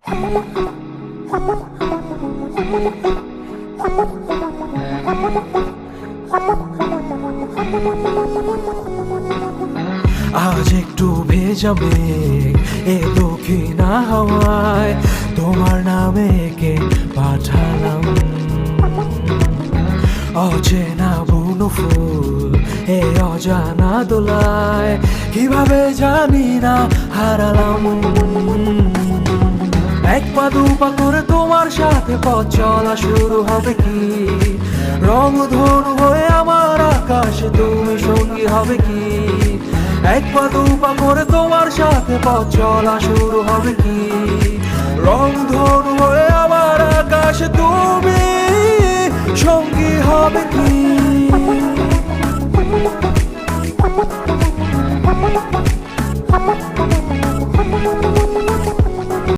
আজ একটু ভেজা মেঘ এ দক্ষিণা হাওয়ায় তোমার নামে কে পাঠালাম। অচেনা বুনো ফুল এ অজানা দোলায় কিভাবে জানি না হারালাম। এক পা দু পা করে তোমার সাথে পথ চলা শুরু হবে কি, রংধনু হয়ে আমার আকাশে তুমি সঙ্গী হবে কি। এক পা দু পা করে তোমার সাথে পথ চলা শুরু হবে কি, রংধনু হয়ে আমার আকাশে তুমি সঙ্গী হবে কি।